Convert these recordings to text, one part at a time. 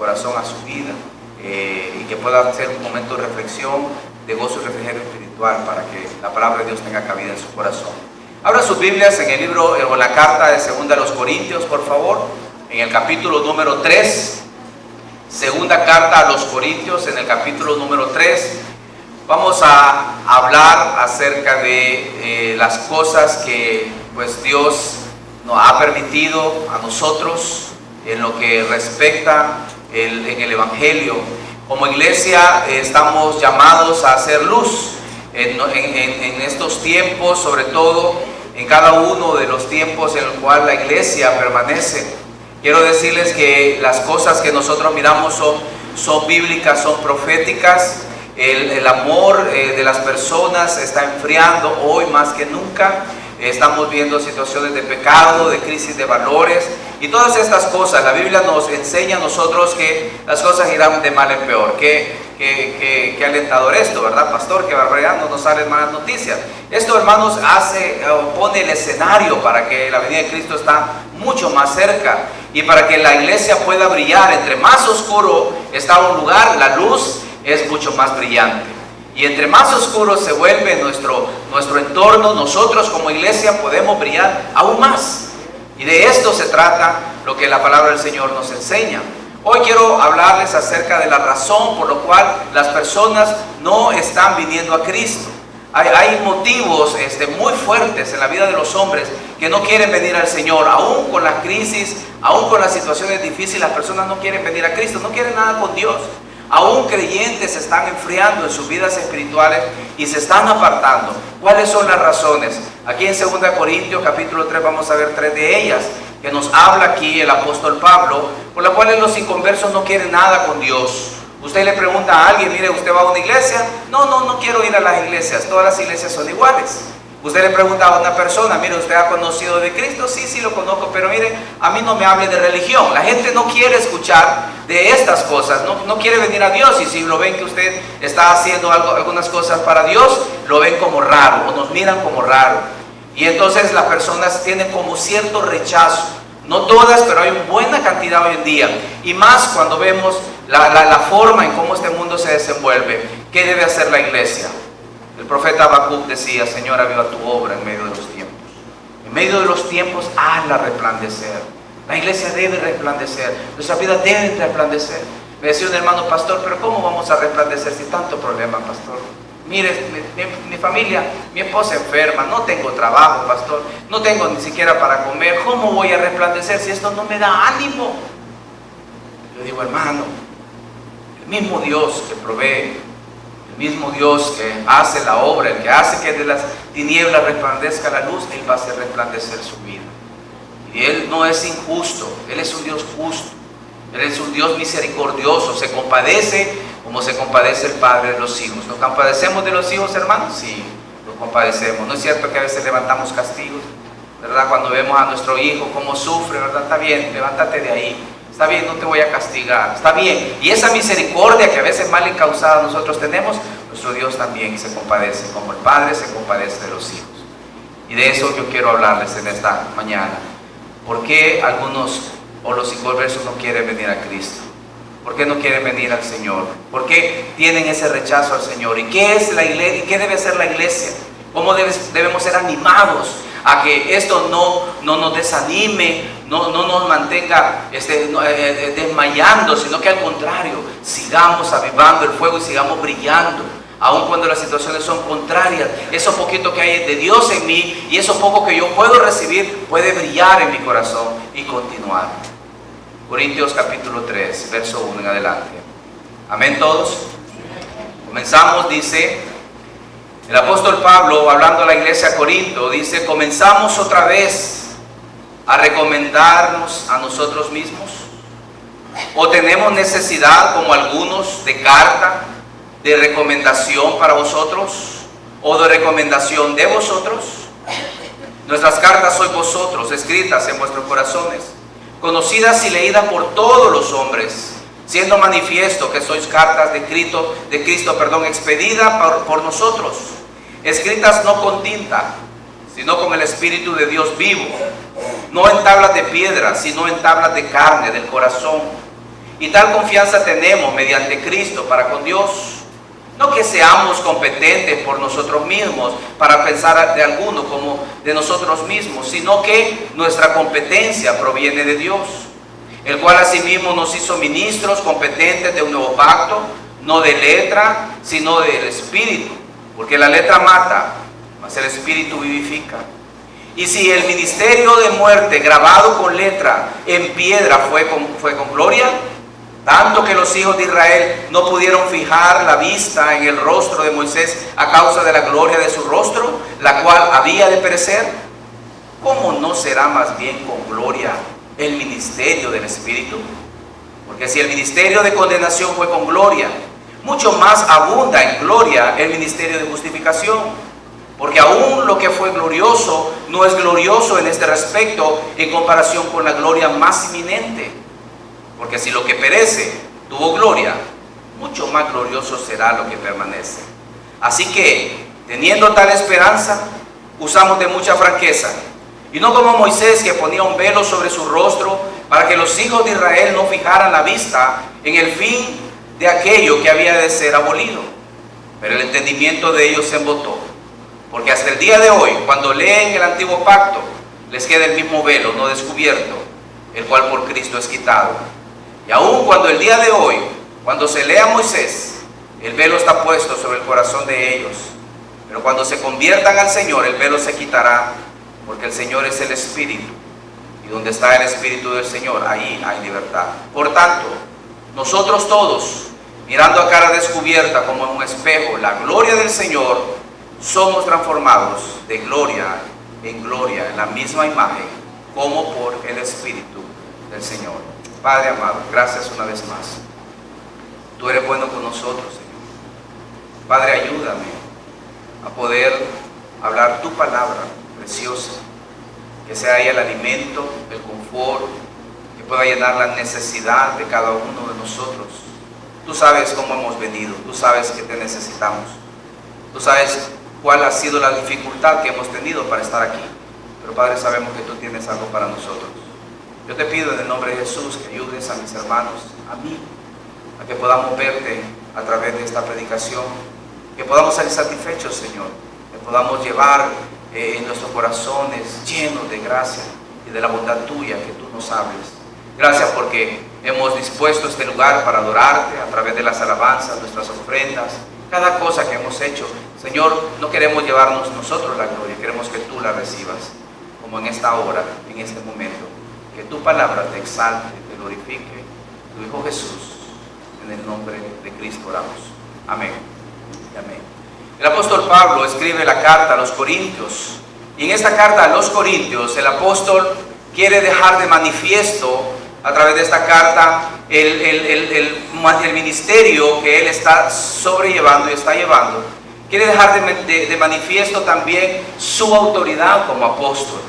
corazón, a su vida, y que pueda ser un momento de reflexión, de gozo y refrigerio espiritual, para que la palabra de Dios tenga cabida en su corazón. Abra sus Biblias en el libro o la carta de Segunda a los Corintios, por favor, en el capítulo número 3. Segunda carta a los Corintios, en el capítulo número 3. Vamos a hablar acerca de las cosas que pues Dios nos ha permitido a nosotros en lo que respecta en el Evangelio. Como iglesia estamos llamados a hacer luz en estos tiempos, sobre todo en cada uno de los tiempos en el cual la iglesia permanece. Quiero decirles que las cosas que nosotros miramos son bíblicas, son proféticas. El amor de las personas se está enfriando hoy más que nunca. Estamos viendo situaciones de pecado, de crisis de valores y todas estas cosas. La Biblia nos enseña a nosotros que las cosas irán de mal en peor. Qué alentador esto, ¿verdad, pastor? Que barbaridad, no nos salen malas noticias. Esto, hermanos, pone el escenario para que la venida de Cristo está mucho más cerca y para que la iglesia pueda brillar. Entre más oscuro está un lugar, la luz es mucho más brillante. Y entre más oscuro se vuelve nuestro entorno, nosotros como iglesia podemos brillar aún más. Y de esto se trata lo que la palabra del Señor nos enseña. Hoy quiero hablarles acerca de la razón por la cual las personas no están viniendo a Cristo. Hay motivos muy fuertes en la vida de los hombres que no quieren venir al Señor. Aún con la crisis, aún con las situaciones difíciles, las personas no quieren venir a Cristo, no quieren nada con Dios. Aún creyentes se están enfriando en sus vidas espirituales y se están apartando. ¿Cuáles son las razones? Aquí en 2 Corintios capítulo 3 vamos a ver 3 de ellas, que nos habla aquí el apóstol Pablo, por las cuales los inconversos no quieren nada con Dios. Usted le pregunta a alguien, mire, ¿usted va a una iglesia? No quiero ir a las iglesias, todas las iglesias son iguales. Usted le pregunta a una persona, mire, ¿usted ha conocido de Cristo? Sí, lo conozco, pero mire, a mí no me hable de religión. La gente no quiere escuchar de estas cosas, no quiere venir a Dios, y si lo ven que usted está haciendo algunas cosas para Dios, lo ven como raro, o nos miran como raro. Y entonces las personas tienen como cierto rechazo. No todas, pero hay una buena cantidad hoy en día. Y más cuando vemos la forma en cómo este mundo se desenvuelve. ¿Qué debe hacer la iglesia? El profeta Habacuc decía, Señor, aviva tu obra en medio de los tiempos. En medio de los tiempos, hazla resplandecer. La iglesia debe resplandecer. Nuestra vida debe resplandecer. Me decía un hermano, pastor, pero ¿cómo vamos a resplandecer si tanto problema, pastor? Mire, mi familia, mi esposa enferma, no tengo trabajo, pastor, no tengo ni siquiera para comer. ¿Cómo voy a resplandecer si esto no me da ánimo? Yo digo, hermano, el mismo Dios que provee, el mismo Dios que hace la obra, el que hace que de las tinieblas resplandezca la luz, Él va a hacer resplandecer su vida. Y Él no es injusto, Él es un Dios justo, Él es un Dios misericordioso, se compadece como se compadece el Padre de los hijos. ¿Nos compadecemos de los hijos, hermanos? Sí, nos compadecemos. ¿No es cierto que a veces levantamos castigos? ¿Verdad? Cuando vemos a nuestro hijo cómo sufre, ¿verdad? Está bien, levántate de ahí. Está bien, no te voy a castigar. Está bien. Y esa misericordia que a veces mal encausada nosotros tenemos, nuestro Dios también se compadece, como el Padre se compadece de los hijos. Y de eso yo quiero hablarles en esta mañana. ¿Por qué algunos o los inconversos no quieren venir a Cristo? ¿Por qué no quieren venir al Señor? ¿Por qué tienen ese rechazo al Señor? ¿Y qué es la iglesia? ¿Y qué debe hacer la iglesia? ¿Cómo debemos ser animados a que esto no nos desanime, no nos mantenga desmayando, sino que al contrario, sigamos avivando el fuego y sigamos brillando, aun cuando las situaciones son contrarias? Eso poquito que hay de Dios en mí y eso poco que yo puedo recibir puede brillar en mi corazón y continuar. Corintios capítulo 3, verso 1 en adelante. Amén todos. Comenzamos, dice el apóstol Pablo, hablando a la iglesia de Corinto, dice, comenzamos otra vez a recomendarnos a nosotros mismos. ¿O tenemos necesidad, como algunos, de carta, de recomendación para vosotros? ¿O de recomendación de vosotros? Nuestras cartas sois vosotros, escritas en vuestros corazones, conocidas y leídas por todos los hombres, siendo manifiesto que sois cartas de Cristo, expedidas por nosotros, escritas no con tinta, sino con el Espíritu de Dios vivo, no en tablas de piedra, sino en tablas de carne, del corazón. Y tal confianza tenemos mediante Cristo para con Dios. No que seamos competentes por nosotros mismos para pensar de alguno como de nosotros mismos, sino que nuestra competencia proviene de Dios, el cual asimismo nos hizo ministros competentes de un nuevo pacto, no de letra, sino del Espíritu, porque la letra mata, mas el Espíritu vivifica. Y si el ministerio de muerte grabado con letra en piedra fue con gloria, tanto que los hijos de Israel no pudieron fijar la vista en el rostro de Moisés a causa de la gloria de su rostro, la cual había de perecer, ¿cómo no será más bien con gloria el ministerio del Espíritu? Porque si el ministerio de condenación fue con gloria, mucho más abunda en gloria el ministerio de justificación. Porque aún lo que fue glorioso no es glorioso en este respecto en comparación con la gloria más inminente. Porque si lo que perece tuvo gloria, mucho más glorioso será lo que permanece. Así que, teniendo tal esperanza, usamos de mucha franqueza. Y no como Moisés, que ponía un velo sobre su rostro para que los hijos de Israel no fijaran la vista en el fin de aquello que había de ser abolido. Pero el entendimiento de ellos se embotó. Porque hasta el día de hoy, cuando leen el antiguo pacto, les queda el mismo velo no descubierto, el cual por Cristo es quitado. Y aún cuando el día de hoy, cuando se lea Moisés, el velo está puesto sobre el corazón de ellos. Pero cuando se conviertan al Señor, el velo se quitará, porque el Señor es el Espíritu. Y donde está el Espíritu del Señor, ahí hay libertad. Por tanto, nosotros todos, mirando a cara descubierta como en un espejo la gloria del Señor, somos transformados de gloria en gloria, en la misma imagen, como por el Espíritu del Señor. Padre amado, gracias una vez más. Tú eres bueno con nosotros, Señor. Padre, ayúdame a poder hablar tu palabra preciosa, que sea ella el alimento, el confort, que pueda llenar la necesidad de cada uno de nosotros. Tú sabes cómo hemos venido, tú sabes que te necesitamos, tú sabes cuál ha sido la dificultad que hemos tenido para estar aquí. Pero Padre, sabemos que tú tienes algo para nosotros. Yo te pido en el nombre de Jesús que ayudes a mis hermanos, a mí, a que podamos verte a través de esta predicación, que podamos salir satisfechos, Señor, que podamos llevar en nuestros corazones llenos de gracia y de la bondad tuya, que tú nos hables. Gracias porque hemos dispuesto este lugar para adorarte a través de las alabanzas, nuestras ofrendas, cada cosa que hemos hecho. Señor, no queremos llevarnos nosotros la gloria, queremos que tú la recibas, como en esta hora, en este momento. Que tu palabra te exalte, te glorifique, tu Hijo Jesús, en el nombre de Cristo oramos. Amén y amén. El apóstol Pablo escribe la carta a los Corintios, y en esta carta a los Corintios el apóstol quiere dejar de manifiesto a través de esta carta el ministerio que él está sobrellevando y está llevando. Quiere dejar de manifiesto también su autoridad como apóstol.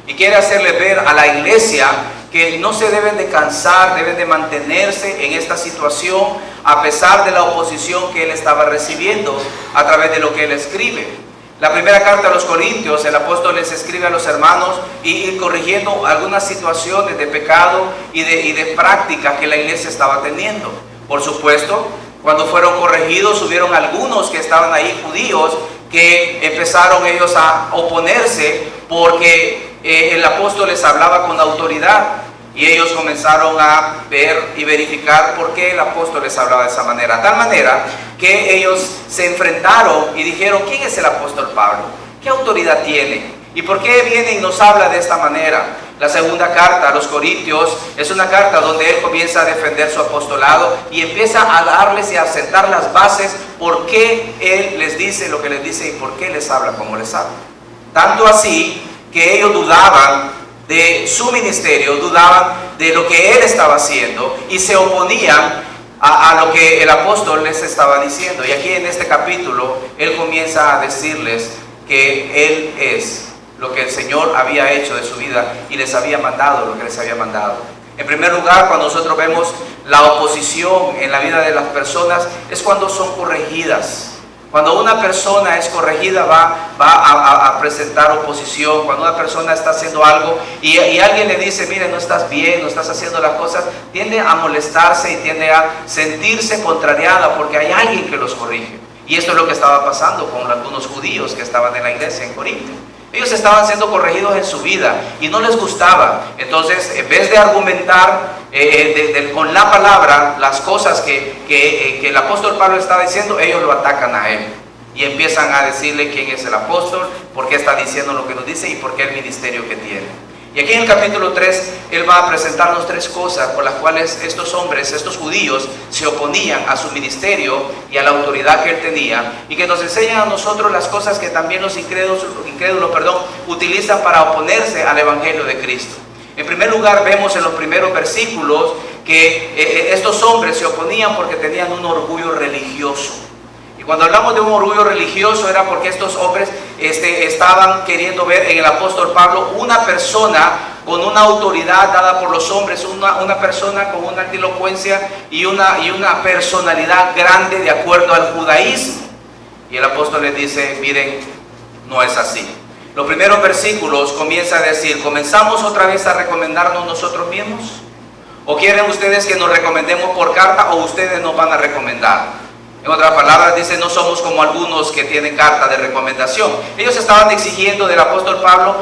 Y quiere hacerle ver a la iglesia que no se deben de cansar, deben de mantenerse en esta situación a pesar de la oposición que él estaba recibiendo a través de lo que él escribe. La primera carta a los Corintios, el apóstol les escribe a los hermanos y ir corrigiendo algunas situaciones de pecado y de prácticas que la iglesia estaba teniendo. Por supuesto, cuando fueron corregidos, hubieron algunos que estaban ahí, judíos, que empezaron ellos a oponerse porque el apóstol les hablaba con autoridad. Y ellos comenzaron a ver y verificar por qué el apóstol les hablaba de esa manera. Tal manera que ellos se enfrentaron y dijeron, ¿quién es el apóstol Pablo? ¿Qué autoridad tiene? ¿Y por qué viene y nos habla de esta manera? La segunda carta a los Corintios es una carta donde él comienza a defender su apostolado y empieza a darles y a sentar las bases por qué él les dice lo que les dice y por qué les habla como les habla. Tanto así que ellos dudaban de su ministerio, dudaban de lo que él estaba haciendo y se oponían a lo que el apóstol les estaba diciendo. Y aquí en este capítulo él comienza a decirles que él es lo que el Señor había hecho de su vida y les había mandado lo que les había mandado. En primer lugar, cuando nosotros vemos la oposición en la vida de las personas, es cuando son corregidas, Cuando una persona es corregida va a presentar oposición. Cuando una persona está haciendo algo y alguien le dice, mire, no estás bien, no estás haciendo las cosas, tiende a molestarse y tiende a sentirse contrariada porque hay alguien que los corrige. Y esto es lo que estaba pasando con algunos judíos que estaban en la iglesia en Corinto. Ellos estaban siendo corregidos en su vida y no les gustaba. Entonces, en vez de argumentar con la palabra las cosas que el apóstol Pablo estaba diciendo, ellos lo atacan a él. Y empiezan a decirle quién es el apóstol, por qué está diciendo lo que nos dice y por qué el ministerio que tiene. Y aquí en el capítulo 3, él va a presentarnos 3 cosas por las cuales estos hombres, estos judíos, se oponían a su ministerio y a la autoridad que él tenía, y que nos enseñan a nosotros las cosas que también los incrédulos utilizan para oponerse al evangelio de Cristo. En primer lugar, vemos en los primeros versículos que estos hombres se oponían porque tenían un orgullo religioso. Cuando hablamos de un orgullo religioso era porque estos hombres estaban queriendo ver en el apóstol Pablo una persona con una autoridad dada por los hombres, una persona con una elocuencia y una personalidad grande de acuerdo al judaísmo. Y el apóstol les dice, miren, no es así. Los primeros versículos comienza a decir, ¿comenzamos otra vez a recomendarnos nosotros mismos? ¿O quieren ustedes que nos recomendemos por carta o ustedes nos van a recomendar? En otras palabras, dice, no somos como algunos que tienen carta de recomendación. Ellos estaban exigiendo del apóstol Pablo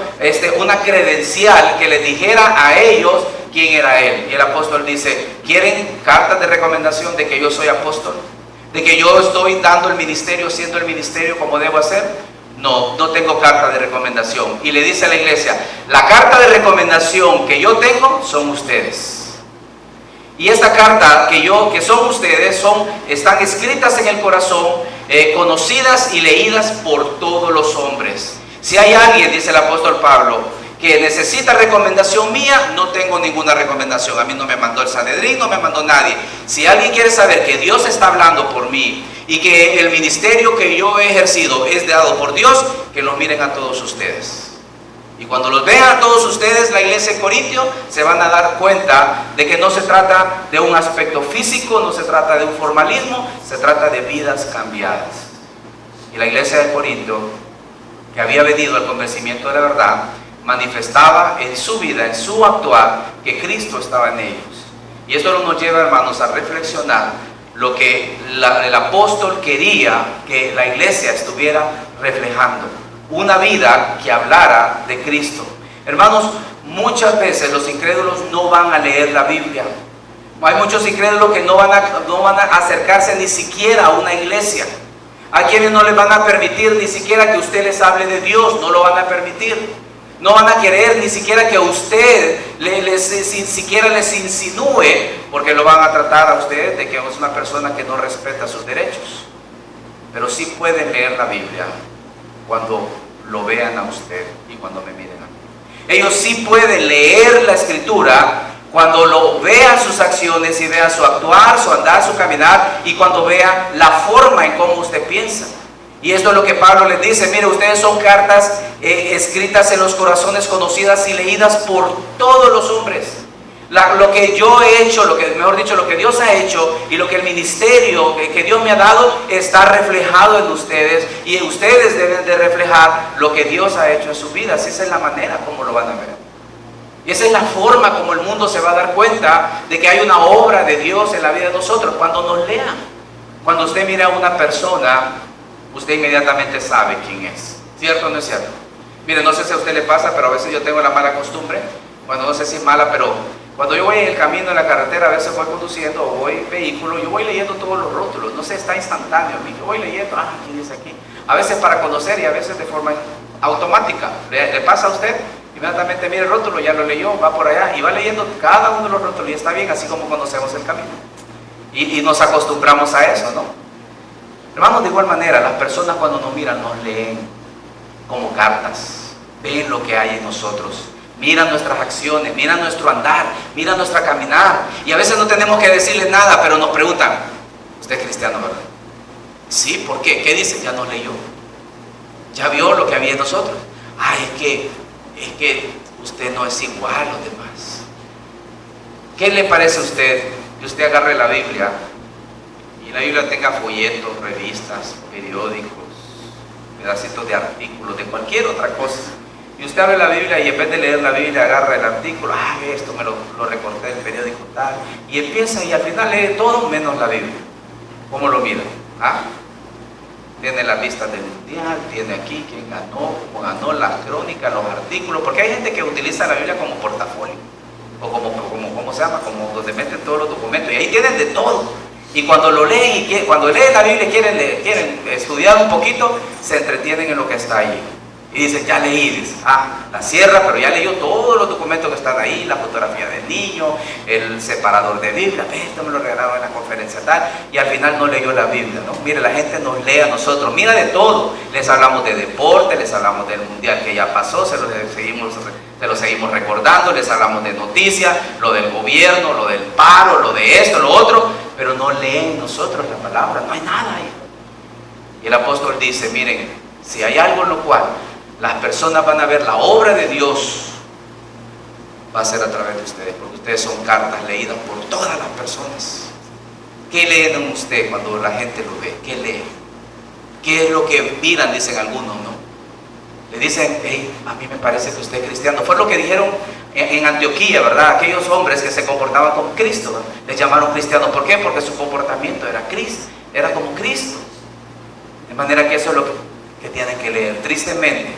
una credencial que les dijera a ellos quién era él. Y el apóstol dice, ¿quieren carta de recomendación de que yo soy apóstol? ¿De que yo estoy dando el ministerio, siendo el ministerio como debo hacer? No, no tengo carta de recomendación. Y le dice a la iglesia, la carta de recomendación que yo tengo son ustedes. Y esta carta que son ustedes, están escritas en el corazón, conocidas y leídas por todos los hombres. Si hay alguien, dice el apóstol Pablo, que necesita recomendación mía, no tengo ninguna recomendación. A mí no me mandó el Sanedrín, no me mandó nadie. Si alguien quiere saber que Dios está hablando por mí y que el ministerio que yo he ejercido es dado por Dios, que lo miren a todos ustedes. Y cuando los vean a todos ustedes, la iglesia en Corintio, se van a dar cuenta de que no se trata de un aspecto físico, no se trata de un formalismo, se trata de vidas cambiadas. Y la iglesia de Corinto, que había venido al convencimiento de la verdad, manifestaba en su vida, en su actuar, que Cristo estaba en ellos. Y esto nos lleva, hermanos, a reflexionar lo que el apóstol quería que la iglesia estuviera reflejando. Una vida que hablara de Cristo. Hermanos, muchas veces los incrédulos no van a leer la Biblia. Hay muchos incrédulos que no van a acercarse ni siquiera a una iglesia. Hay quienes no les van a permitir ni siquiera que usted les hable de Dios, no lo van a permitir. No van a querer ni siquiera que usted siquiera les insinúe, porque lo van a tratar a usted de que es una persona que no respeta sus derechos. Pero sí pueden leer la Biblia cuando lo vean a usted y cuando me miren a mí. Ellos sí pueden leer la escritura cuando lo vean sus acciones y vean su actuar, su andar, su caminar, y cuando vean la forma en cómo usted piensa. Y esto es lo que Pablo les dice, mire, ustedes son cartas escritas en los corazones, conocidas y leídas por todos los hombres. Lo que yo he hecho, lo que Dios ha hecho y lo que el ministerio que Dios me ha dado está reflejado en ustedes, y ustedes deben de reflejar lo que Dios ha hecho en sus vidas. Esa es la manera como lo van a ver. Y esa es la forma como el mundo se va a dar cuenta de que hay una obra de Dios en la vida de nosotros, cuando nos lean. Cuando usted mira a una persona, usted inmediatamente sabe quién es. ¿Cierto o no es cierto? Mire, no sé si a usted le pasa, pero a veces yo tengo la mala costumbre, bueno, no sé si es mala, pero cuando yo voy en el camino, en la carretera, a veces voy conduciendo o voy en vehículo, yo voy leyendo todos los rótulos, no sé, está instantáneo. Yo voy leyendo, ¿quién dice aquí? A veces para conocer y a veces de forma automática. ¿Le pasa a usted? Inmediatamente mire el rótulo, ya lo leyó, va por allá y va leyendo cada uno de los rótulos, y está bien, así como conocemos el camino. Y nos acostumbramos a eso, ¿no? Hermanos, de igual manera, las personas cuando nos miran, nos leen como cartas, ven lo que hay en nosotros. Miran nuestras acciones, miran nuestro andar, miran nuestra caminar. Y a veces no tenemos que decirles nada, pero nos preguntan, ¿usted es cristiano, verdad? Sí, ¿por qué? ¿Qué dice? Ya nos leyó. ¿Ya vio lo que había en nosotros? Es que usted no es igual a los demás. ¿Qué le parece a usted que usted agarre la Biblia y la Biblia tenga folletos, revistas, periódicos, pedacitos de artículos, de cualquier otra cosa. Y usted abre la Biblia y en vez de leer la Biblia agarra el artículo, esto me lo recorté del periódico tal, y empieza y al final lee todo menos la Biblia. ¿Cómo lo mira? Tiene las listas del mundial, tiene aquí quién ganó, cómo ganó, las crónicas, los artículos, porque hay gente que utiliza la Biblia como portafolio, o ¿cómo se llama? Como donde meten todos los documentos, y ahí tienen de todo. Y cuando lo leen, cuando leen la Biblia y quieren estudiar un poquito, se entretienen en lo que está ahí. Y dicen, ya leí, dice, la cierra, pero ya leyó todos los documentos que están ahí, la fotografía del niño, el separador de Biblia, esto me lo regalaron en la conferencia tal, y al final no leyó la Biblia, ¿no? Mire, la gente nos lee a nosotros, mira de todo, les hablamos de deporte, les hablamos del mundial que ya pasó, se lo seguimos recordando, les hablamos de noticias, lo del gobierno, lo del paro, lo de esto, lo otro, pero no leen nosotros la palabra, no hay nada ahí. Y el apóstol dice, miren, si hay algo en lo cual las personas van a ver la obra de Dios, va a ser a través de ustedes, porque ustedes son cartas leídas por todas las personas. ¿Qué leen en usted cuando la gente lo ve? ¿Qué leen? ¿Qué es lo que miran? Dicen algunos, ¿no? Le dicen, a mí me parece que usted es cristiano. Fue lo que dijeron en Antioquía, ¿verdad? Aquellos hombres que se comportaban como Cristo, ¿verdad? Les llamaron cristianos. ¿Por qué? Porque su comportamiento era Cristo, era como Cristo. De manera que eso es lo que tienen que leer. Tristemente,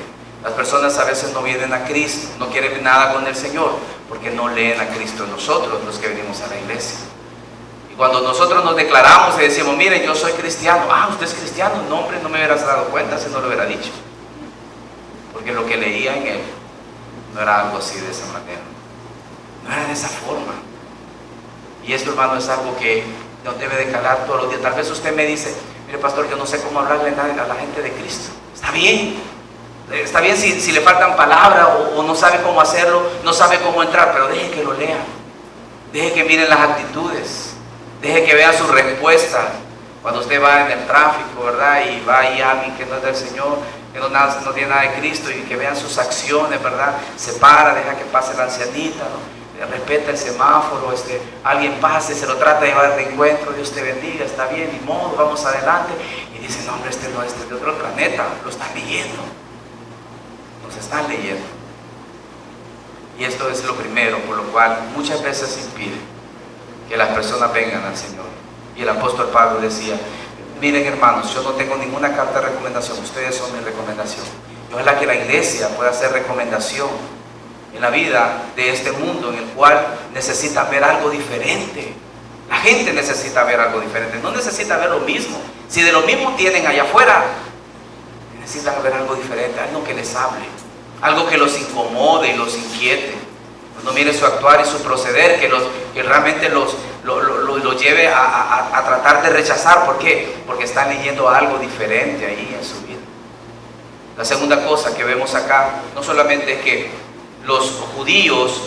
las personas a veces no vienen a Cristo, no quieren nada con el Señor, porque no leen a Cristo en nosotros, los que venimos a la iglesia. Y cuando nosotros nos declaramos y decimos, mire, yo soy cristiano, usted es cristiano, no hombre, no me hubieras dado cuenta si no lo hubiera dicho. Porque lo que leía en él no era algo así de esa manera, no era de esa forma. Y esto, hermano, es algo que nos debe de calar todos los días. Tal vez usted me dice, mire, pastor, yo no sé cómo hablarle a la gente de Cristo. Está bien si le faltan palabras o no sabe cómo hacerlo, no sabe cómo entrar, pero deje que lo lean, deje que miren las actitudes, deje que vean sus respuestas. Cuando usted va en el tráfico, ¿verdad? Y va ahí alguien que no es del Señor, que no tiene nada de Cristo, y que vean sus acciones, ¿verdad? Se para, deja que pase la ancianita, ¿no? Respeta el semáforo, alguien pase, se lo trata de llevar de encuentro, Dios te bendiga, está bien, ni modo, vamos adelante. Y dice, no hombre, no, es de otro planeta, lo están leyendo, nos están leyendo. Y esto es lo primero, por lo cual muchas veces impide que las personas vengan al Señor. Y el apóstol Pablo decía, miren hermanos, yo no tengo ninguna carta de recomendación, ustedes son mi recomendación. Y ojalá que la iglesia pueda hacer recomendación en la vida de este mundo en el cual necesita ver algo diferente. La gente necesita ver algo diferente, no necesita ver lo mismo. Si de lo mismo tienen allá afuera, necesitan ver algo diferente, algo que les hable, algo que los incomode y los inquiete. Cuando mire su actuar y su proceder, que realmente lo lleve a tratar de rechazar. ¿Por qué? Porque están leyendo algo diferente ahí en su vida. La segunda cosa que vemos acá, no solamente es que los judíos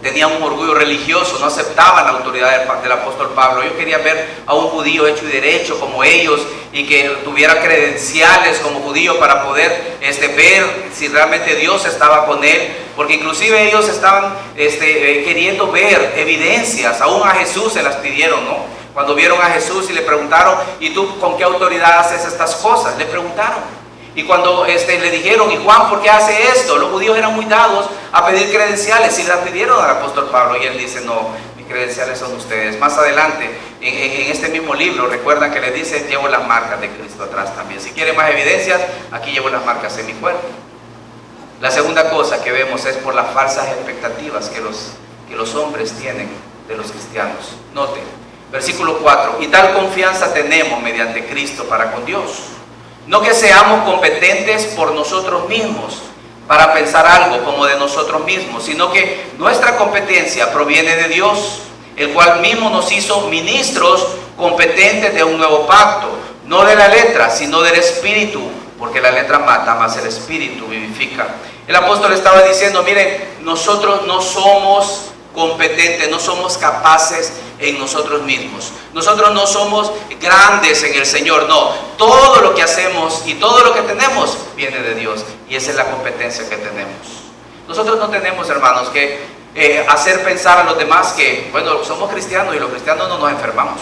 tenían un orgullo religioso, no aceptaban la autoridad del apóstol Pablo. Ellos querían ver a un judío hecho y derecho como ellos, y que tuviera credenciales como judío para poder ver si realmente Dios estaba con él, porque inclusive ellos estaban queriendo ver evidencias. Aún a Jesús se las pidieron, ¿no? Cuando vieron a Jesús y le preguntaron, ¿y tú con qué autoridad haces estas cosas? Le preguntaron. Y cuando le dijeron, ¿y Juan por qué hace esto? Los judíos eran muy dados a pedir credenciales, y las pidieron al apóstol Pablo, y él dice, no, mis credenciales son ustedes. Más adelante, en este mismo libro, recuerdan que le dice, llevo las marcas de Cristo atrás también. Si quieren más evidencias, aquí llevo las marcas en mi cuerpo. La segunda cosa que vemos es por las falsas expectativas que los hombres tienen de los cristianos. Noten, versículo 4, y tal confianza tenemos mediante Cristo para con Dios. No que seamos competentes por nosotros mismos para pensar algo como de nosotros mismos, sino que nuestra competencia proviene de Dios, el cual mismo nos hizo ministros competentes de un nuevo pacto, no de la letra, sino del espíritu, porque la letra mata, mas el espíritu vivifica. El apóstol estaba diciendo, miren, nosotros no somos competentes, no somos capaces en nosotros mismos. Nosotros no somos grandes en el Señor, no. Todo lo que hacemos y todo lo que tenemos viene de Dios, y esa es la competencia que tenemos. Nosotros no tenemos, hermanos, que hacer pensar a los demás que, bueno, somos cristianos y los cristianos no nos enfermamos.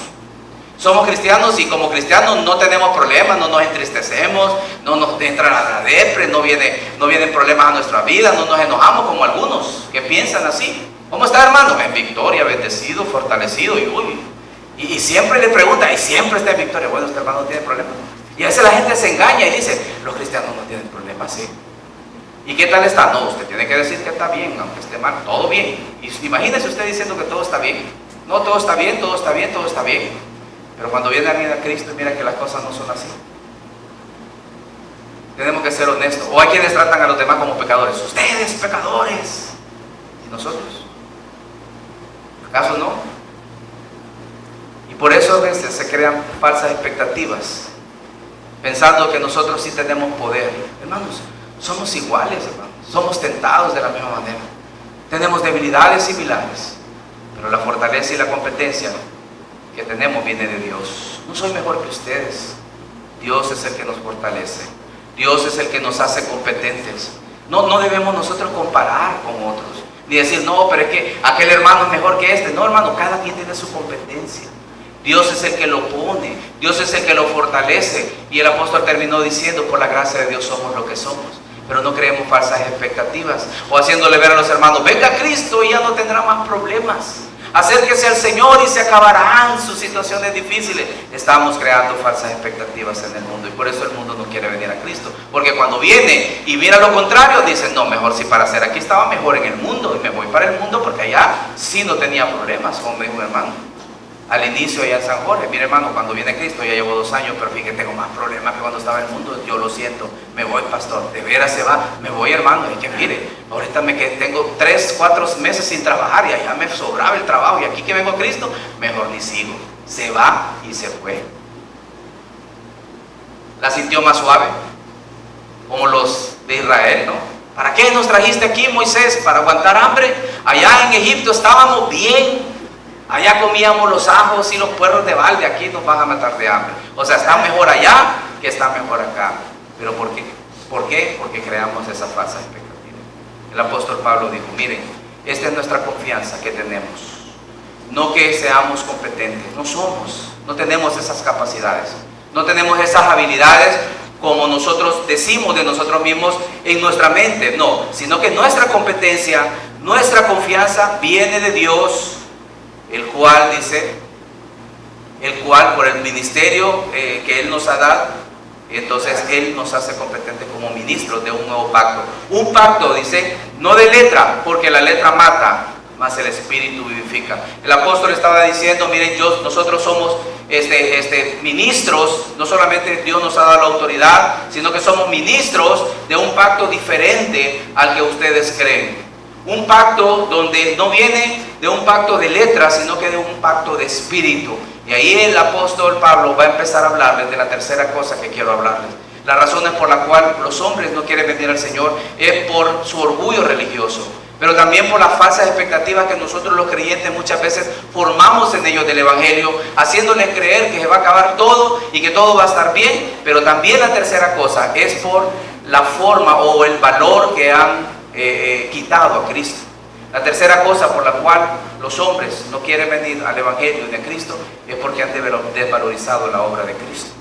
Somos cristianos y como cristianos no tenemos problemas, no nos entristecemos, no nos entra la depre, no vienen problemas a nuestra vida, no nos enojamos como algunos que piensan así. ¿Cómo está, hermano? En victoria, bendecido, fortalecido y siempre le pregunta, y siempre está en victoria. Bueno, este hermano no tiene problemas. Y a veces la gente se engaña y dice, los cristianos no tienen problemas, sí. ¿Y qué tal está? No, usted tiene que decir que está bien, aunque esté mal, todo bien. Y imagínese usted diciendo que todo está bien. No, todo está bien, todo está bien, todo está bien. Pero cuando viene alguien a Cristo, mira que las cosas no son así. Tenemos que ser honestos. O hay quienes tratan a los demás como pecadores. Ustedes, pecadores. ¿Y nosotros? ¿Acaso no? Y por eso a veces se crean falsas expectativas, pensando que nosotros sí tenemos poder. Hermanos, somos iguales, hermanos. Somos tentados de la misma manera. Tenemos debilidades similares. Pero la fortaleza y la competencia que tenemos viene de Dios. No soy mejor que ustedes. Dios es el que nos fortalece. Dios es el que nos hace competentes. No debemos nosotros comparar con otros, ni decir, no, pero es que aquel hermano es mejor que este. No, hermano, cada quien tiene su competencia. Dios es el que lo pone, Dios es el que lo fortalece. Y el apóstol terminó diciendo, por la gracia de Dios somos lo que somos. Pero no creemos falsas expectativas, o haciéndole ver a los hermanos, venga Cristo y ya no tendrá más problemas. Acérquese al Señor y se acabarán sus situaciones difíciles. Estamos creando falsas expectativas en el mundo y por eso el mundo no quiere venir a Cristo. Porque cuando viene y mira lo contrario, dicen, no, mejor si para hacer aquí estaba mejor en el mundo y me voy para el mundo porque allá sí no tenía problemas, como me dijo un hermano. Al inicio allá en San Jorge, mire hermano, cuando viene Cristo ya llevo 2 años, pero fíjate, tengo más problemas que cuando estaba en el mundo. Yo lo siento, me voy, pastor, de veras se va, me voy, hermano. Y que mire, ahorita tengo 3, 4 meses sin trabajar y allá me sobraba el trabajo y aquí que vengo a Cristo, mejor ni sigo. Se va y se fue. La sintió más suave, como los de Israel, ¿no? ¿Para qué nos trajiste aquí, Moisés? ¿Para aguantar hambre? Allá en Egipto estábamos bien. Allá comíamos los ajos y los puerros de balde, aquí nos van a matar de hambre. O sea, está mejor allá que está mejor acá. ¿Pero por qué? ¿Por qué? Porque creamos esa falsa expectativa. El apóstol Pablo dijo, miren, esta es nuestra confianza que tenemos. No que seamos competentes, no somos, no tenemos esas capacidades, no tenemos esas habilidades como nosotros decimos de nosotros mismos en nuestra mente, no, sino que nuestra competencia, nuestra confianza viene de Dios, el cual dice, por el ministerio que Él nos ha dado, entonces Él nos hace competentes como ministros de un nuevo pacto. Un pacto, dice, no de letra, porque la letra mata, mas el Espíritu vivifica. El apóstol estaba diciendo, miren, nosotros somos ministros, no solamente Dios nos ha dado la autoridad, sino que somos ministros de un pacto diferente al que ustedes creen. Un pacto donde no viene de un pacto de letras, sino que de un pacto de espíritu. Y ahí el apóstol Pablo va a empezar a hablarles de la tercera cosa que quiero hablarles. Las razones por las cuales los hombres no quieren venir al Señor es por su orgullo religioso, pero también por las falsas expectativas que nosotros los creyentes muchas veces formamos en ellos del Evangelio, haciéndoles creer que se va a acabar todo y que todo va a estar bien. Pero también la tercera cosa es por la forma o el valor que han quitado a Cristo. La tercera cosa por la cual los hombres no quieren venir al Evangelio de Cristo es porque han desvalorizado la obra de Cristo.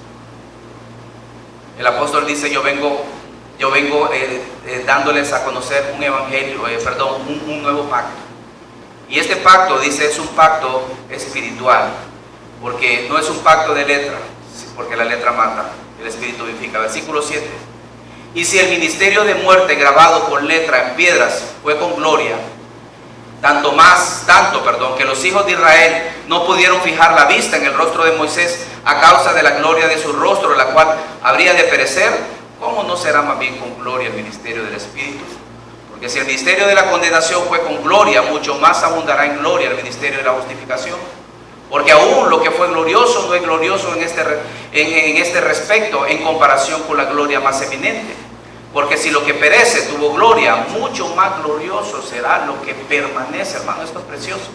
El apóstol dice, yo vengo dándoles a conocer un evangelio, un nuevo pacto. Y este pacto, dice, es un pacto espiritual, porque no es un pacto de letra, porque la letra mata, el espíritu vivifica. Versículo 7. Y si el ministerio de muerte grabado con letra en piedras fue con gloria, tanto que los hijos de Israel no pudieron fijar la vista en el rostro de Moisés a causa de la gloria de su rostro, la cual habría de perecer, ¿cómo no será más bien con gloria el ministerio del Espíritu? Porque si el ministerio de la condenación fue con gloria, mucho más abundará en gloria el ministerio de la justificación. Porque aún lo que fue glorioso no es glorioso en este respecto en comparación con la gloria más eminente. Porque si lo que perece tuvo gloria, mucho más glorioso será lo que permanece, hermano. Esto es precioso.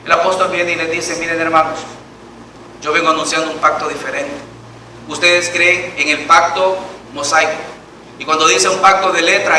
El apóstol viene y les dice, miren hermanos, yo vengo anunciando un pacto diferente. Ustedes creen en el pacto mosaico. Y cuando dice un pacto de letra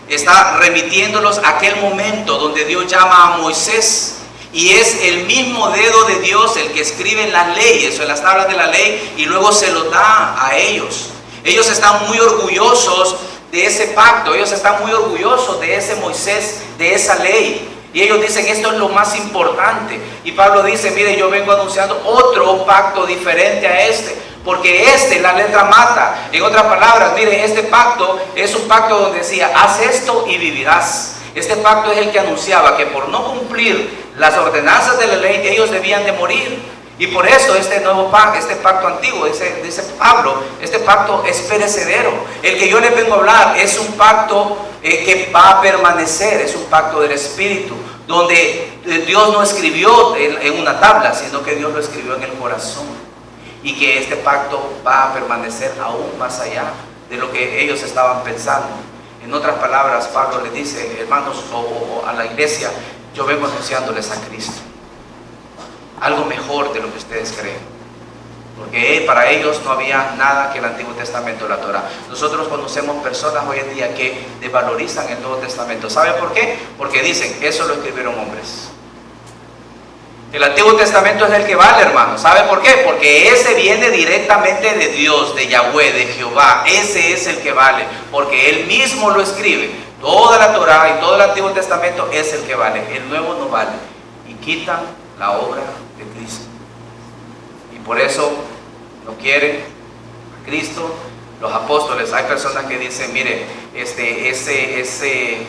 está remitiéndolos a aquel momento donde Dios llama a Moisés Y es el mismo dedo de Dios el que escribe en las leyes o en las tablas de la ley y luego se lo da a ellos. Ellos están muy orgullosos de ese pacto, ellos están muy orgullosos de ese Moisés, de esa ley. Y ellos dicen, esto es lo más importante. Y Pablo dice, mire, yo vengo anunciando otro pacto diferente a este, porque la letra mata. En otras palabras, mire, este pacto es un pacto donde decía, haz esto y vivirás. Este pacto es el que anunciaba que por no cumplir las ordenanzas de la ley, ellos debían de morir. Y por eso este nuevo pacto, este pacto antiguo, dice Pablo, este pacto es perecedero. El que yo les vengo a hablar es un pacto que va a permanecer, es un pacto del Espíritu, donde Dios no escribió en una tabla, sino que Dios lo escribió en el corazón. Y que este pacto va a permanecer aún más allá de lo que ellos estaban pensando. En otras palabras, Pablo les dice, hermanos, o a la iglesia, yo vengo anunciándoles a Cristo. Algo mejor de lo que ustedes creen. Porque para ellos no había nada que el Antiguo Testamento de la Torah. Nosotros conocemos personas hoy en día que desvalorizan el Nuevo Testamento. ¿Saben por qué? Porque dicen, eso lo escribieron hombres. El Antiguo Testamento es el que vale, hermano. ¿Sabe por qué? Porque ese viene directamente de Dios, de Yahweh, de Jehová. Ese es el que vale, porque Él mismo lo escribe. Toda la Torah y todo el Antiguo Testamento es el que vale. El Nuevo no vale. Y quitan la obra de Cristo. Y por eso no quieren a Cristo. Los apóstoles, hay personas que dicen, mire, ese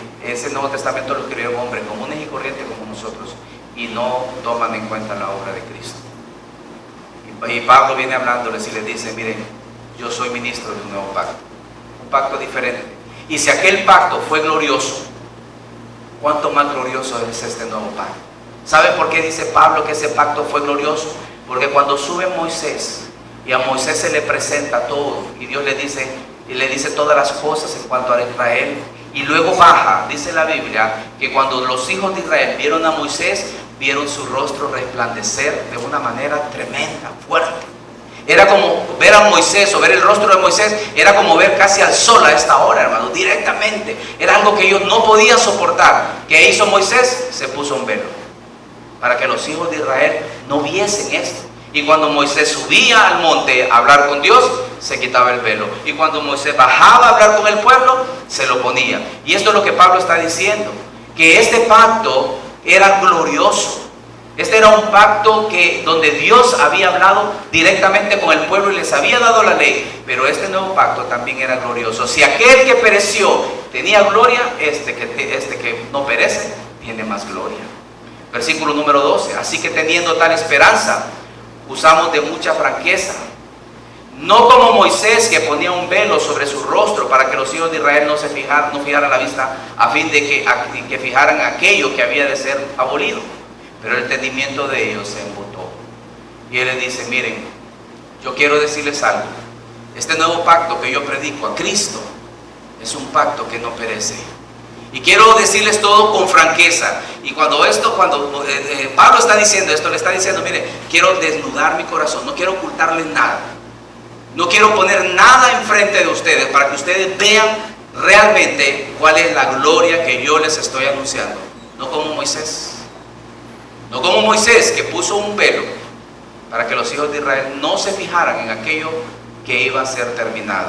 Nuevo Testamento lo escribieron hombres comunes y corrientes como nosotros, y no toman en cuenta la obra de Cristo. Y Pablo viene hablándoles y les dice, miren, yo soy ministro de un nuevo pacto, un pacto diferente. Y si aquel pacto fue glorioso, ¿cuánto más glorioso es este nuevo pacto? ¿Sabe por qué dice Pablo que ese pacto fue glorioso? Porque cuando sube Moisés, y a Moisés se le presenta todo, y Dios le dice todas las cosas en cuanto a Israel, y luego baja, dice la Biblia, que cuando los hijos de Israel vieron a Moisés, vieron su rostro resplandecer de una manera tremenda, fuerte. Era como ver a Moisés o ver el rostro de Moisés, era como ver casi al sol a esta hora, hermano, directamente. Era algo que ellos no podían soportar. ¿Qué hizo Moisés? Se puso un velo, para que los hijos de Israel no viesen esto. Y cuando Moisés subía al monte a hablar con Dios, se quitaba el velo. Y cuando Moisés bajaba a hablar con el pueblo, se lo ponía. Y esto es lo que Pablo está diciendo, que este pacto era glorioso. Este era un pacto donde Dios había hablado directamente con el pueblo y les había dado la ley. Pero este nuevo pacto también era glorioso. Si aquel que pereció tenía gloria, este que no perece tiene más gloria. Versículo número 12. Así que teniendo tal esperanza, usamos de mucha franqueza, no como Moisés, que ponía un velo sobre su rostro para que los hijos de Israel no fijaran la vista, a fin de que fijaran aquello que había de ser abolido. Pero el entendimiento de ellos se embotó. Y él les dice, miren, yo quiero decirles algo. Este nuevo pacto que yo predico a Cristo es un pacto que no perece. Y quiero decirles todo con franqueza. Y cuando Pablo está diciendo esto, le está diciendo, mire, quiero desnudar mi corazón, no quiero ocultarles nada. No quiero poner nada enfrente de ustedes para que ustedes vean realmente cuál es la gloria que yo les estoy anunciando. No como Moisés. No como Moisés, que puso un velo para que los hijos de Israel no se fijaran en aquello que iba a ser terminado.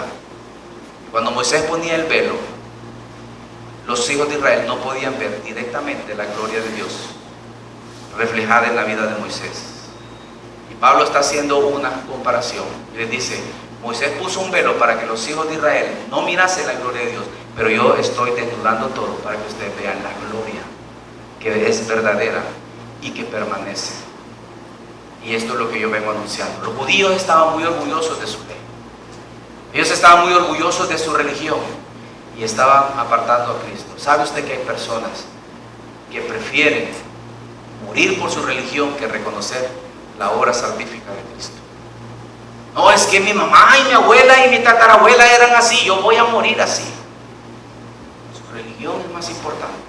Cuando Moisés ponía el velo, los hijos de Israel no podían ver directamente la gloria de Dios reflejada en la vida de Moisés. Y Pablo está haciendo una comparación. Les dice, Moisés puso un velo para que los hijos de Israel no mirasen la gloria de Dios, pero yo estoy desnudando todo para que ustedes vean la gloria que es verdadera y que permanece. Y esto es lo que yo vengo anunciando. Los judíos estaban muy orgullosos de su ley. Ellos estaban muy orgullosos de su religión y estaban apartando a Cristo. ¿Sabe usted que hay personas que prefieren morir por su religión que reconocer la obra salvífica de Cristo? No, es que mi mamá y mi abuela y mi tatarabuela eran así, yo voy a morir así. Su religión es más importante.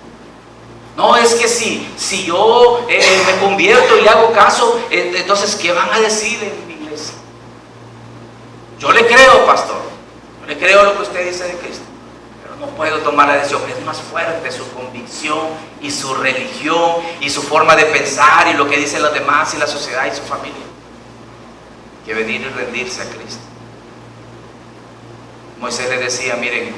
No, es que si yo me convierto y hago caso, entonces ¿qué van a decir en mi iglesia? Yo le creo, pastor, yo le creo lo que usted dice de Cristo, pero ¿Cómo puedo tomar la decisión? Es más fuerte su convicción y su religión y su forma de pensar y lo que dicen los demás y la sociedad y su familia, que venir y rendirse a Cristo. Moisés le decía, miren,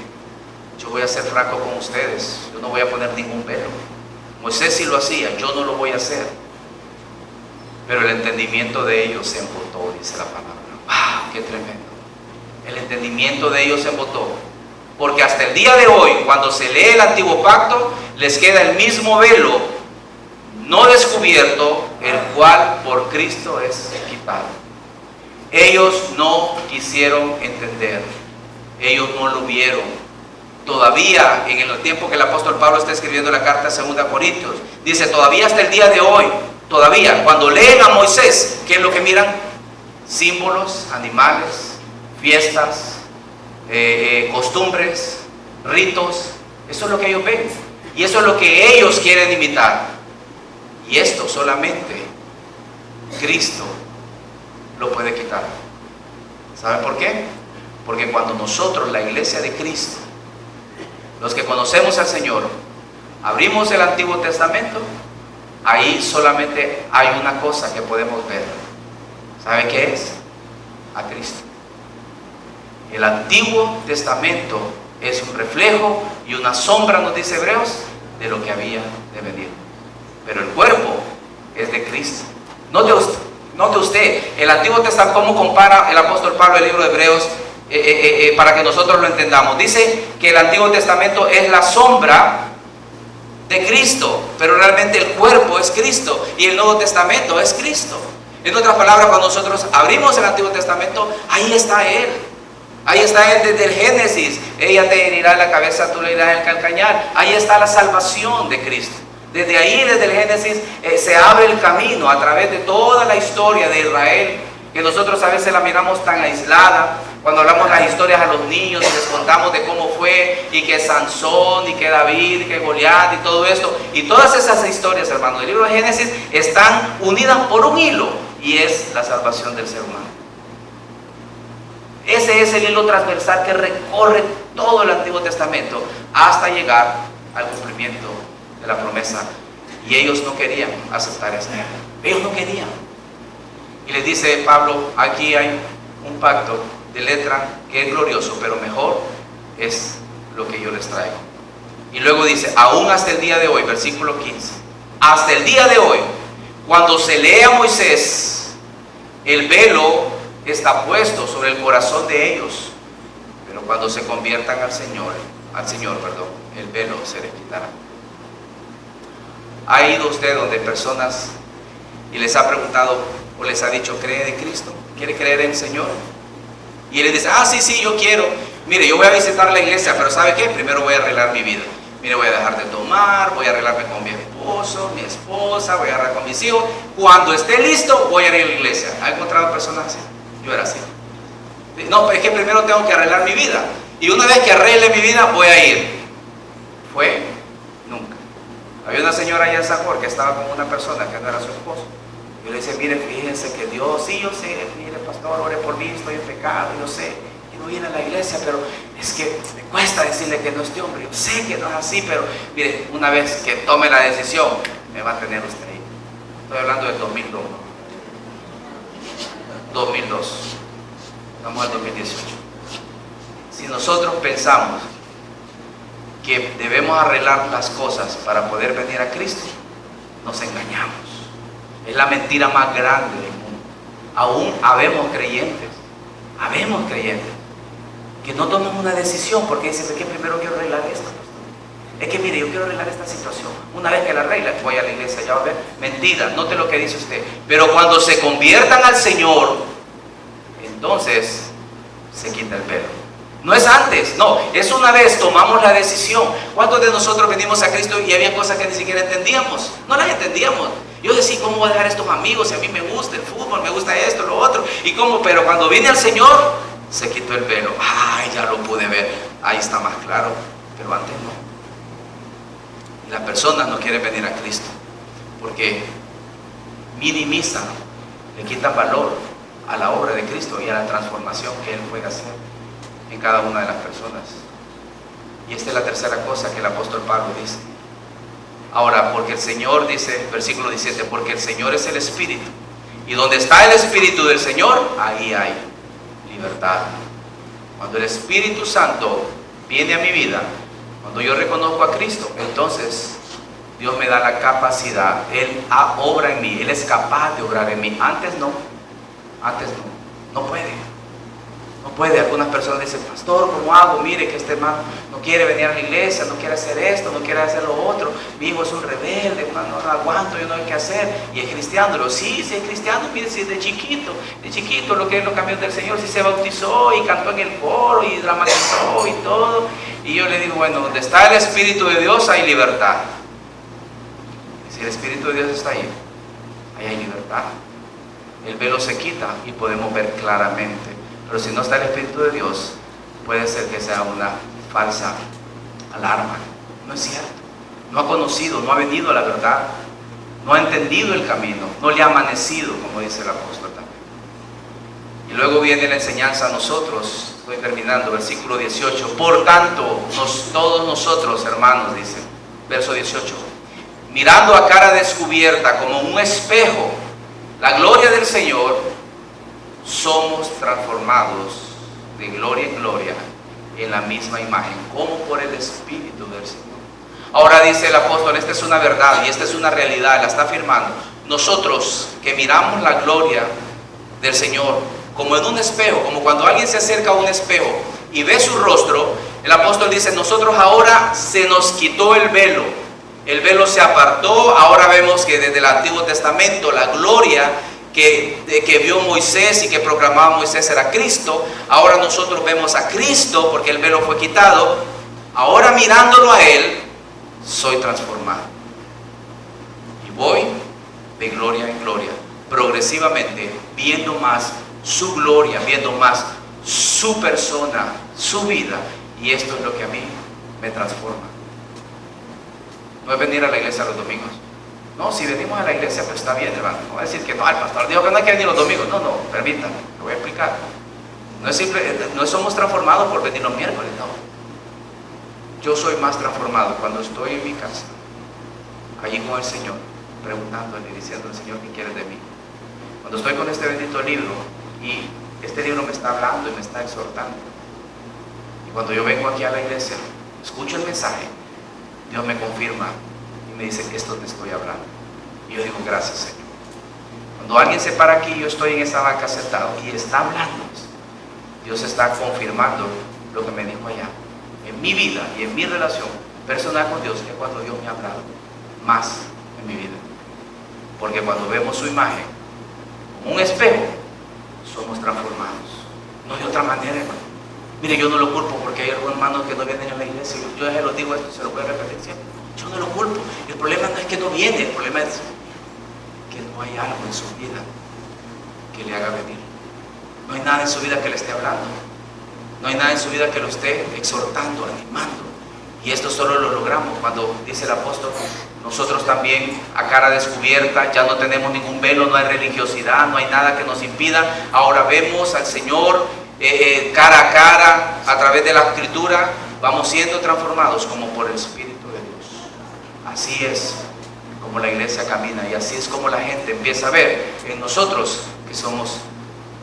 yo voy a ser franco con ustedes, yo no voy a poner ningún velo. Moisés sí lo hacía, yo no lo voy a hacer. Pero el entendimiento de ellos se embotó, dice la palabra. ¡Wow! ¡Qué tremendo! El entendimiento de ellos se embotó. Porque hasta el día de hoy, cuando se lee el antiguo pacto, les queda el mismo velo no descubierto, el cual por Cristo es quitado. Ellos no quisieron entender, ellos no lo vieron. Todavía en el tiempo que el apóstol Pablo está escribiendo la carta a 2 Corintios, dice, todavía hasta el día de hoy, todavía cuando leen a Moisés, ¿qué es lo que miran? Símbolos, animales, fiestas, costumbres, ritos. Eso es lo que ellos ven y eso es lo que ellos quieren imitar. Y esto solamente Cristo lo puede quitar. ¿Saben por qué? Porque cuando nosotros, la iglesia de Cristo, los que conocemos al Señor, abrimos el Antiguo Testamento, ahí solamente hay una cosa que podemos ver. ¿Sabe qué es? A Cristo. El Antiguo Testamento es un reflejo y una sombra, nos dice Hebreos, de lo que había de venir. Pero el cuerpo es de Cristo. Note usted, el Antiguo Testamento, ¿cómo compara el apóstol Pablo el libro de Hebreos? Para que nosotros lo entendamos. Dice que el Antiguo Testamento es la sombra de Cristo, pero realmente el cuerpo es Cristo y el Nuevo Testamento es Cristo. En otras palabras, cuando nosotros abrimos el Antiguo Testamento, ahí está Él. Ahí está Él desde el Génesis. Ella te herirá en la cabeza, tú le herirás en el calcañar. Ahí está la salvación de Cristo. Desde ahí, desde el Génesis, se abre el camino a través de toda la historia de Israel, que nosotros a veces la miramos tan aislada. Cuando hablamos las historias a los niños y les contamos de cómo fue, y que Sansón, y que David, y que Goliat, y todo esto, y todas esas historias, hermanos, del libro de Génesis, están unidas por un hilo, y es la salvación del ser humano. Ese es el hilo transversal que recorre todo el Antiguo Testamento hasta llegar al cumplimiento de la promesa. Y ellos no querían aceptar eso. Ellos no querían. Y les dice Pablo, aquí hay un pacto de letra que es glorioso, pero mejor es lo que yo les traigo. Y luego dice, aún hasta el día de hoy, versículo 15, hasta el día de hoy, cuando se lee a Moisés, el velo está puesto sobre el corazón de ellos, pero cuando se conviertan al Señor, el velo se les quitará. ¿Ha ido usted donde personas y les ha preguntado o les ha dicho, ¿cree de Cristo? ¿Quiere creer en el Señor? Y él le dice, sí, yo quiero. Mire, yo voy a visitar la iglesia, pero ¿sabe qué? Primero voy a arreglar mi vida. Mire, voy a dejar de tomar, voy a arreglarme con mi esposo, mi esposa, voy a arreglar con mis hijos. Cuando esté listo, voy a ir a la iglesia. ¿Ha encontrado personas así? Yo era así. No, es que primero tengo que arreglar mi vida. Y una vez que arregle mi vida, voy a ir. ¿Fue? Nunca. Había una señora allá en San Jorge que estaba con una persona que no era su esposo. Yo le decía, mire, fíjense que Dios, sí, yo sé, mire, pastor, ore por mí, estoy en pecado, yo sé, quiero ir a la iglesia, pero es que me cuesta decirle que no es este hombre. Yo sé que no es así, pero mire, una vez que tome la decisión, me va a tener usted ahí. Estoy hablando del 2002. 2002. Estamos al 2018. Si nosotros pensamos que debemos arreglar las cosas para poder venir a Cristo, nos engañamos. Es la mentira más grande del mundo. Aún habemos creyentes, que no toman una decisión porque dicen, es que primero quiero arreglar esto. Es que mire, yo quiero arreglar esta situación. Una vez que la arregla, voy a la iglesia, ya va a ver. Mentira, note lo que dice usted. Pero cuando se conviertan al Señor, entonces se quita el velo. No es antes, no, es una vez tomamos la decisión. ¿Cuántos de nosotros venimos a Cristo y había cosas que ni siquiera entendíamos? No las entendíamos. Yo decía, ¿cómo voy a dejar estos amigos si a mí me gusta el fútbol, me gusta esto, lo otro? ¿Y cómo? Pero cuando vine al Señor, se quitó el velo. Ay, ya lo pude ver. Ahí está más claro, pero antes no. Y las personas no quieren venir a Cristo porque minimizan, le quitan valor a la obra de Cristo y a la transformación que Él puede hacer en cada una de las personas. Y esta es la tercera cosa que el apóstol Pablo dice. Ahora, porque el Señor, dice, versículo 17, porque el Señor es el Espíritu. Y donde está el Espíritu del Señor, ahí hay libertad. Cuando el Espíritu Santo viene a mi vida, cuando yo reconozco a Cristo, entonces Dios me da la capacidad. Él obra en mí, Él es capaz de obrar en mí. Antes no, no puede. No puede. Algunas personas dicen, pastor, ¿cómo hago? Mire que este hermano no quiere venir a la iglesia, no quiere hacer esto, no quiere hacer lo otro. Mi hijo es un rebelde, no lo aguanto, yo no sé qué hacer. Y es cristiano. Pero sí es cristiano, mire, si de chiquito lo que es los caminos del Señor, si se bautizó y cantó en el coro y dramatizó y todo. Y yo le digo, bueno, donde está el Espíritu de Dios hay libertad. Y si el Espíritu de Dios está ahí hay libertad. El velo se quita y podemos ver claramente. Pero si no está el Espíritu de Dios, puede ser que sea una falsa alarma. No es cierto. No ha conocido, no ha venido a la verdad. No ha entendido el camino. No le ha amanecido, como dice el apóstol también. Y luego viene la enseñanza a nosotros. Estoy terminando, versículo 18. Por tanto, todos nosotros, hermanos, dice, verso 18, mirando a cara descubierta como un espejo la gloria del Señor, somos transformados de gloria en gloria en la misma imagen, como por el Espíritu del Señor. Ahora dice el apóstol, esta es una verdad y esta es una realidad, la está afirmando. Nosotros que miramos la gloria del Señor como en un espejo, como cuando alguien se acerca a un espejo y ve su rostro, el apóstol dice, nosotros ahora se nos quitó el velo se apartó, ahora vemos que desde el Antiguo Testamento la gloria que vio Moisés y que proclamaba Moisés era Cristo. Ahora nosotros vemos a Cristo porque el velo fue quitado. Ahora mirándolo a Él, soy transformado. Y voy de gloria en gloria, progresivamente, viendo más su gloria, viendo más su persona, su vida. Y esto es lo que a mí me transforma. No es venir a la iglesia los domingos. No, si venimos a la iglesia, pues está bien, hermano. No va a decir que no, el pastor dijo que no hay que venir los domingos. No, permítanme, lo voy a explicar. No somos transformados por venir los miércoles, no. Yo soy más transformado cuando estoy en mi casa, allí con el Señor, preguntándole y diciéndole, Señor, ¿qué quieres de mí? Cuando estoy con este bendito libro y este libro me está hablando y me está exhortando. Y cuando yo vengo aquí a la iglesia, escucho el mensaje, Dios me confirma y me dice que esto te estoy hablando. Y yo digo, gracias, Señor. Cuando alguien se para aquí, yo estoy en esa banca sentado y está hablando, Dios está confirmando lo que me dijo allá. En mi vida y en mi relación personal con Dios es cuando Dios me ha hablado más en mi vida. Porque cuando vemos su imagen como un espejo, somos transformados. No hay otra manera, hermano. Mire, yo no lo culpo porque hay algunos hermanos que no vienen a la iglesia. Yo ya se lo digo esto, se lo voy a repetir siempre. Yo no lo culpo. El problema no es que no viene, el problema es que no hay algo en su vida que le haga venir. No hay nada en su vida que le esté hablando. No hay nada en su vida que lo esté exhortando, animando. Y esto solo lo logramos cuando, dice el apóstol, nosotros también a cara descubierta, ya no tenemos ningún velo, no hay religiosidad, no hay nada que nos impida. Ahora vemos al Señor cara a cara, a través de la Escritura, vamos siendo transformados como por el Espíritu de Dios. Así es como la iglesia camina y así es como la gente empieza a ver en nosotros que somos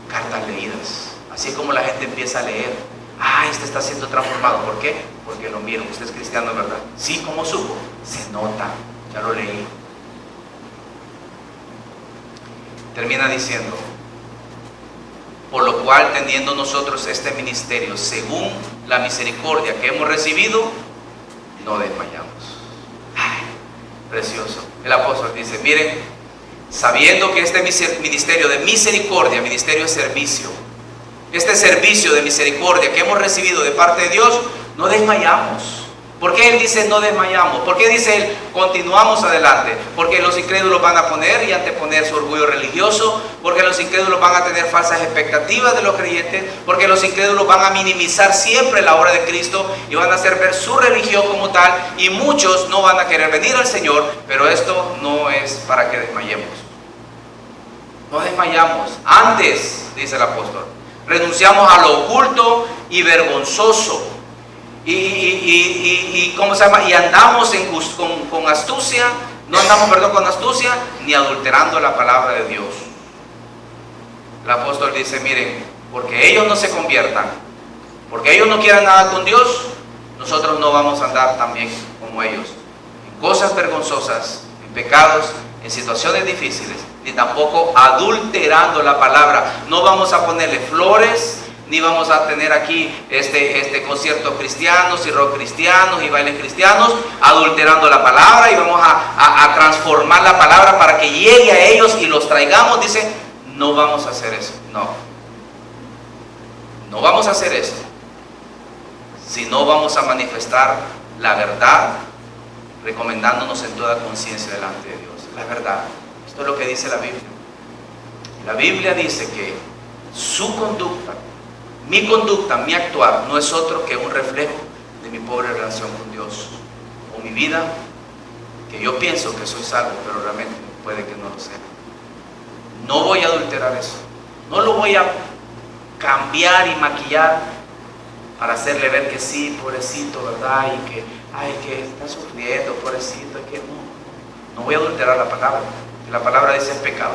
cartas leídas. Así es como la gente empieza a leer. Este está siendo transformado. ¿Por qué? Porque lo miro. Usted es cristiano, ¿verdad? Sí, ¿cómo supo? Se nota. Ya lo leí. Termina diciendo, por lo cual teniendo nosotros este ministerio, según la misericordia que hemos recibido, no desmayamos. Precioso. El apóstol dice, miren, sabiendo que este ministerio de misericordia, ministerio de servicio, este servicio de misericordia que hemos recibido de parte de Dios, no desmayamos. ¿Por qué Él dice no desmayamos? ¿Por qué dice Él continuamos adelante? Porque los incrédulos van a poner y anteponer su orgullo religioso, porque los incrédulos van a tener falsas expectativas de los creyentes, porque los incrédulos van a minimizar siempre la obra de Cristo y van a hacer ver su religión como tal, y muchos no van a querer venir al Señor, pero esto no es para que desmayemos. No desmayamos. Antes, dice el apóstol, renunciamos a lo oculto y vergonzoso ¿cómo se llama? Y andamos con astucia, no andamos, perdón, con astucia, ni adulterando la palabra de Dios. El apóstol dice, miren, porque ellos no se conviertan, porque ellos no quieran nada con Dios, nosotros no vamos a andar tan bien como ellos, en cosas vergonzosas, en pecados, en situaciones difíciles, ni tampoco adulterando la palabra. No vamos a ponerle flores, ni vamos a tener aquí conciertos cristianos y rock cristianos y bailes cristianos, adulterando la palabra, y vamos a transformar la palabra para que llegue a ellos y los traigamos. Dice, no vamos a hacer eso, no vamos a hacer eso, sino vamos a manifestar la verdad, recomendándonos en toda conciencia delante de Dios. La verdad, esto es lo que dice la Biblia. La Biblia dice que su conducta, mi conducta, mi actuar, no es otro que un reflejo de mi pobre relación con Dios, o mi vida, que yo pienso que soy salvo, pero realmente puede que no lo sea. No voy a adulterar eso, no lo voy a cambiar y maquillar para hacerle ver que sí, pobrecito, ¿verdad? Y que, ay, que está sufriendo, pobrecito, y que no voy a adulterar la palabra. La palabra dice, es pecado,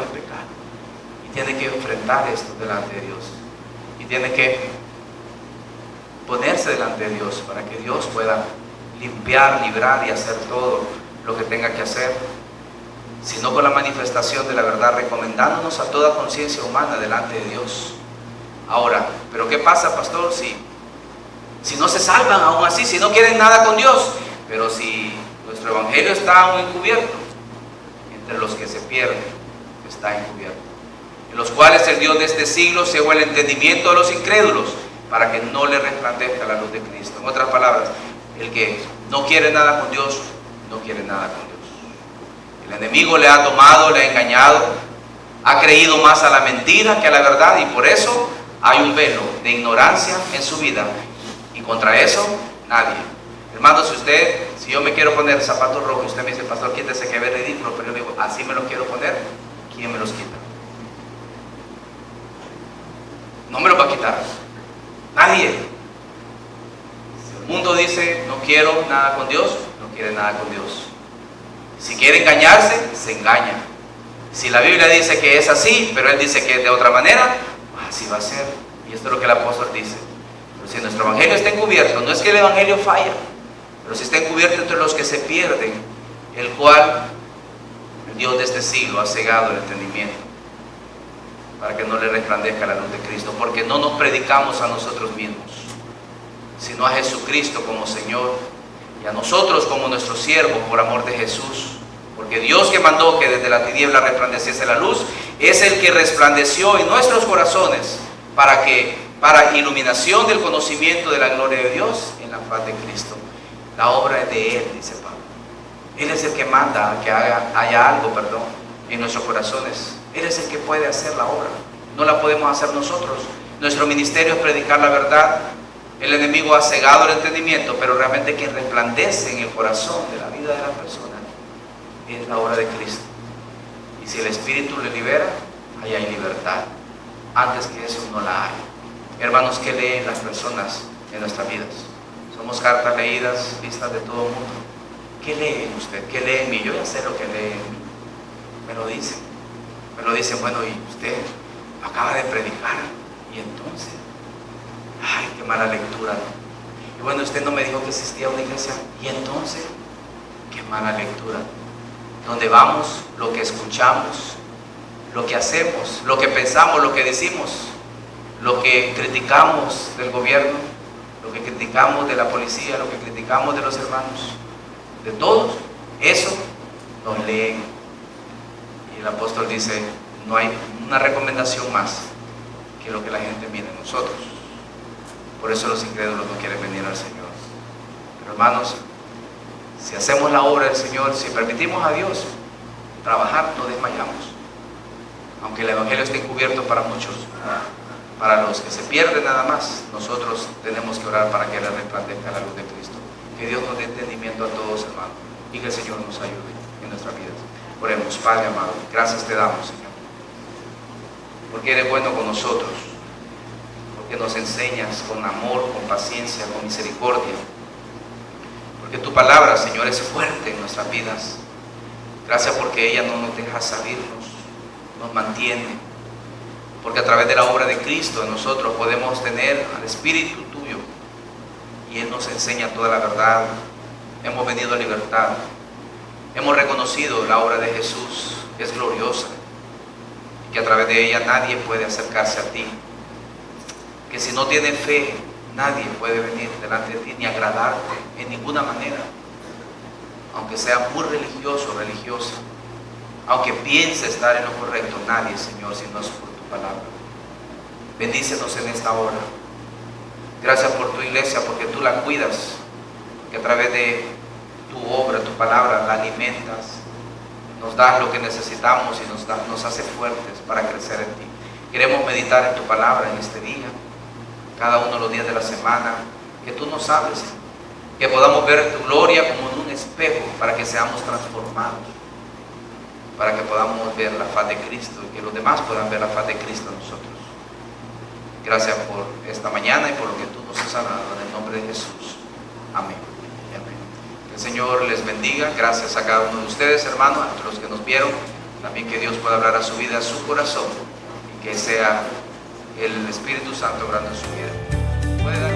y tiene que enfrentar esto delante de Dios, y tiene que ponerse delante de Dios para que Dios pueda limpiar, librar y hacer todo lo que tenga que hacer, sino con la manifestación de la verdad, recomendándonos a toda conciencia humana delante de Dios. Ahora, ¿pero qué pasa, pastor? Si no se salvan aún así, si no quieren nada con Dios, pero si nuestro evangelio está aún encubierto, entre los que se pierden está encubierto, en los cuales el Dios de este siglo cegó el entendimiento de los incrédulos, para que no le resplandezca la luz de Cristo. En otras palabras, el que no quiere nada con Dios, no quiere nada con Dios. El enemigo le ha tomado, le ha engañado, ha creído más a la mentira que a la verdad, y por eso hay un velo de ignorancia en su vida, y contra eso nadie. Hermano, si yo me quiero poner zapatos rojos y usted me dice, pastor, quítese que ve ridículo, pero yo digo, así me los quiero poner, ¿quién me los quita? No me los va a quitar nadie. Si el mundo dice, no quiero nada con Dios, no quiere nada con Dios. Si quiere engañarse, se engaña. Si la Biblia dice que es así, pero él dice que es de otra manera, así va a ser. Y esto es lo que el apóstol dice. Pero si nuestro evangelio está encubierto, no es que el evangelio falla, pero si está encubierto entre los que se pierden, el cual el Dios de este siglo ha cegado el entendimiento, para que no le resplandezca la luz de Cristo, porque no nos predicamos a nosotros mismos, sino a Jesucristo como Señor, y a nosotros como nuestros siervos por amor de Jesús. Porque Dios, que mandó que desde la tiniebla resplandeciese la luz, es el que resplandeció en nuestros corazones para iluminación del conocimiento de la gloria de Dios en la faz de Cristo. La obra es de Él, dice Pablo. Él es el que manda a que haya algo, en nuestros corazones. Él es el que puede hacer la obra, no la podemos hacer nosotros. Nuestro ministerio es predicar la verdad. El enemigo ha cegado el entendimiento, pero realmente quien resplandece en el corazón de la vida de la persona es la obra de Cristo. Y si el Espíritu le libera, ahí hay libertad. Antes que eso no la hay. Hermanos, ¿qué leen las personas en nuestras vidas? Somos cartas leídas, vistas de todo el mundo. ¿Qué leen usted? ¿Qué lee en mí? Yo ya sé lo que lee en mí. Me lo dicen, bueno, y usted acaba de predicar, y entonces, ay, qué mala lectura, ¿no? Y bueno, usted no me dijo que existía una iglesia, y entonces, qué mala lectura. Donde vamos, lo que escuchamos, lo que hacemos, lo que pensamos, lo que decimos, lo que criticamos del gobierno, lo que criticamos de la policía, lo que criticamos de los hermanos, de todos, eso nos leen. Y el apóstol dice, no hay una recomendación más que lo que la gente mira en nosotros. Por eso los incrédulos no quieren venir al Señor. Pero hermanos, si hacemos la obra del Señor, si permitimos a Dios trabajar, no desmayamos. Aunque el evangelio esté encubierto para muchos, para los que se pierden nada más, nosotros tenemos que orar para que le resplandezca la luz de Cristo. Que Dios nos dé entendimiento a todos, hermanos, y que el Señor nos ayude en nuestras vidas. Oremos. Padre amado, gracias te damos, Señor, porque eres bueno con nosotros, porque nos enseñas con amor, con paciencia, con misericordia, porque tu palabra, Señor, es fuerte en nuestras vidas. Gracias porque ella no nos deja salirnos, nos mantiene. Porque a través de la obra de Cristo en nosotros podemos tener al Espíritu tuyo y Él nos enseña toda la verdad. Hemos venido a libertad. Hemos reconocido la obra de Jesús, que es gloriosa, y que a través de ella nadie puede acercarse a ti. Que si no tiene fe, nadie puede venir delante de ti ni agradarte en ninguna manera. Aunque sea muy religioso o religiosa, aunque piense estar en lo correcto, nadie, Señor, si no es por tu palabra. Bendícenos en esta hora. Gracias por tu iglesia, porque tú la cuidas, que a través de tu obra, tu palabra, la alimentas, nos das lo que necesitamos y nos hace fuertes para crecer en ti. Queremos meditar en tu palabra en este día, cada uno de los días de la semana, que tú nos hables, que podamos ver tu gloria como en un espejo para que seamos transformados, para que podamos ver la faz de Cristo y que los demás puedan ver la faz de Cristo en nosotros. Gracias por esta mañana y por lo que tú nos has dado en el nombre de Jesús. Amén. Amén. Que el Señor les bendiga. Gracias a cada uno de ustedes, hermanos, a los que nos vieron. También que Dios pueda hablar a su vida, a su corazón, y que sea el Espíritu Santo obrando en su vida.